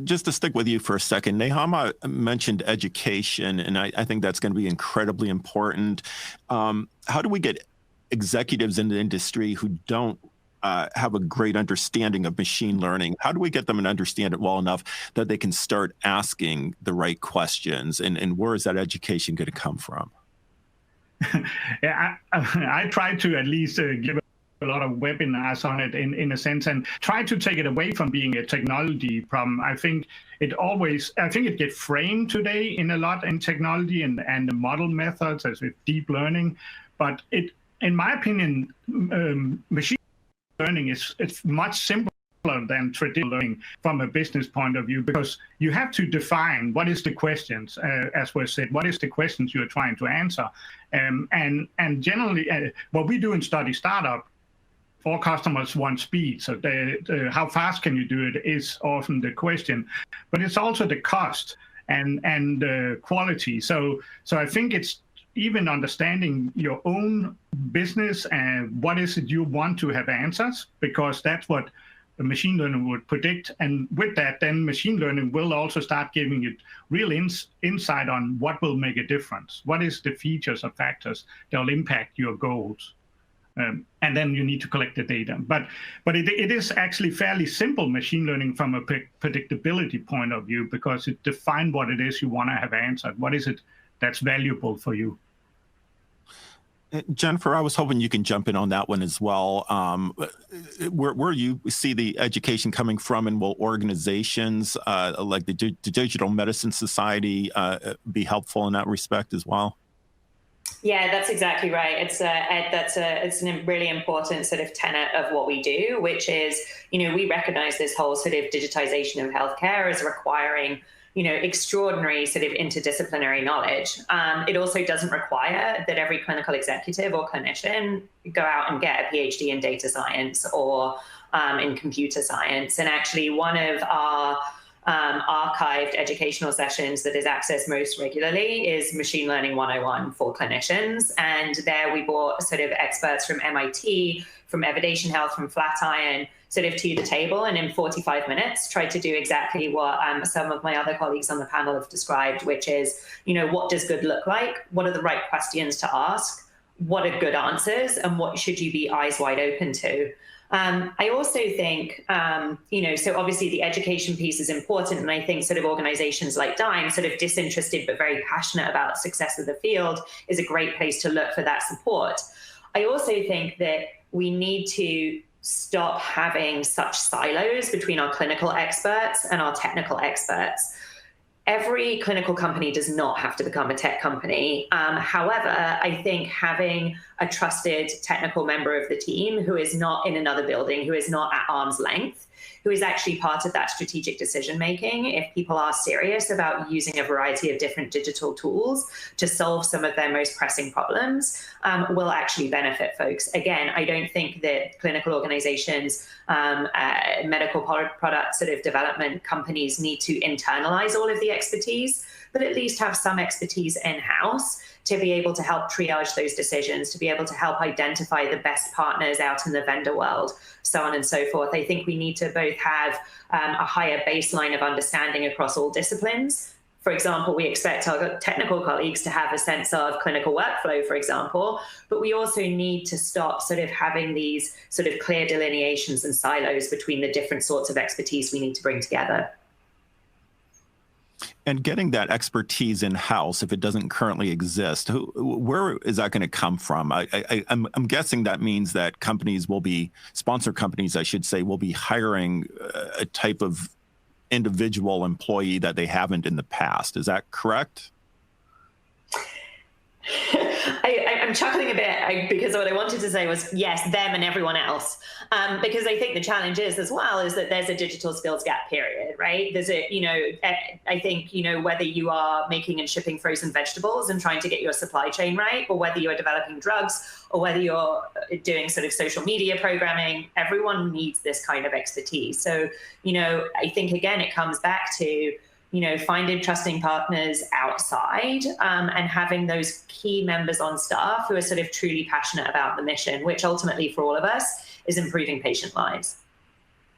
Just to stick with you for a second, Nehama mentioned education, and I think that's going to be incredibly important. How do we get executives in the industry who don't have a great understanding of machine learning? How do we get them to understand it well enough that they can start asking the right questions? And where is that education going to come from? Yeah, I try to at least give a lot of webinars on it in a sense, and try to take it away from being a technology problem. I think it gets framed today in a lot in technology and the model methods as with deep learning, but in my opinion, machine learning it's much simpler than traditional learning from a business point of view, because you have to define what is the questions, as was said, what is the questions you're trying to answer, and generally what we do in Study Startup, all customers want speed, so how fast can you do it is often the question, but it's also the cost and quality. So I think it's even understanding your own business and what is it you want to have answers, because that's what the machine learning would predict. And with that, then machine learning will also start giving you real insight on what will make a difference. What is the features or factors that will impact your goals? And then you need to collect the data. But it is actually fairly simple machine learning from a predictability point of view, because it defines what it is you want to have answered. What is it that's valuable for you? Jennifer, I was hoping you can jump in on that one as well. Where you see the education coming from, and will organizations like the Digital Medicine Society be helpful in that respect as well? Yeah, that's exactly right. It's a really important sort of tenet of what we do, which is, we recognize this whole sort of digitization of healthcare as requiring, extraordinary sort of interdisciplinary knowledge. It also doesn't require that every clinical executive or clinician go out and get a PhD in data science or in computer science. And actually, one of our archived educational sessions that is accessed most regularly is Machine Learning 101 for clinicians. And there we brought sort of experts from MIT, from Evidation Health, from Flatiron, sort of to the table, and in 45 minutes tried to do exactly what some of my other colleagues on the panel have described, which is, what does good look like? What are the right questions to ask? What are good answers? And what should you be eyes wide open to? I also think, so obviously the education piece is important, and I think sort of organizations like Dime, sort of disinterested but very passionate about success of the field, is a great place to look for that support. I also think that we need to stop having such silos between our clinical experts and our technical experts. Every clinical company does not have to become a tech company. However, I think having a trusted technical member of the team who is not in another building, who is not at arm's length, who is actually part of that strategic decision making, if people are serious about using a variety of different digital tools to solve some of their most pressing problems, will actually benefit folks. Again, I don't think that clinical organizations, medical product sort of development companies need to internalize all of the expertise, but at least have some expertise in-house to be able to help triage those decisions, to be able to help identify the best partners out in the vendor world, so on and so forth. I think we need to both have a higher baseline of understanding across all disciplines. For example, we expect our technical colleagues to have a sense of clinical workflow, for example, but we also need to stop sort of having these sort of clear delineations and silos between the different sorts of expertise we need to bring together. And getting that expertise in-house, if it doesn't currently exist, where is that going to come from? I'm guessing that means that companies will be, sponsor companies, I should say, will be hiring a type of individual employee that they haven't in the past. Is that correct? I'm chuckling a bit because what I wanted to say was, yes, them and everyone else. Because I think the challenge is as well is that there's a digital skills gap period, right? There's a, I think, whether you are making and shipping frozen vegetables and trying to get your supply chain right, or whether you're developing drugs, or whether you're doing sort of social media programming, everyone needs this kind of expertise. So, I think, again, it comes back to, finding trusting partners outside and having those key members on staff who are sort of truly passionate about the mission, which ultimately for all of us is improving patient lives.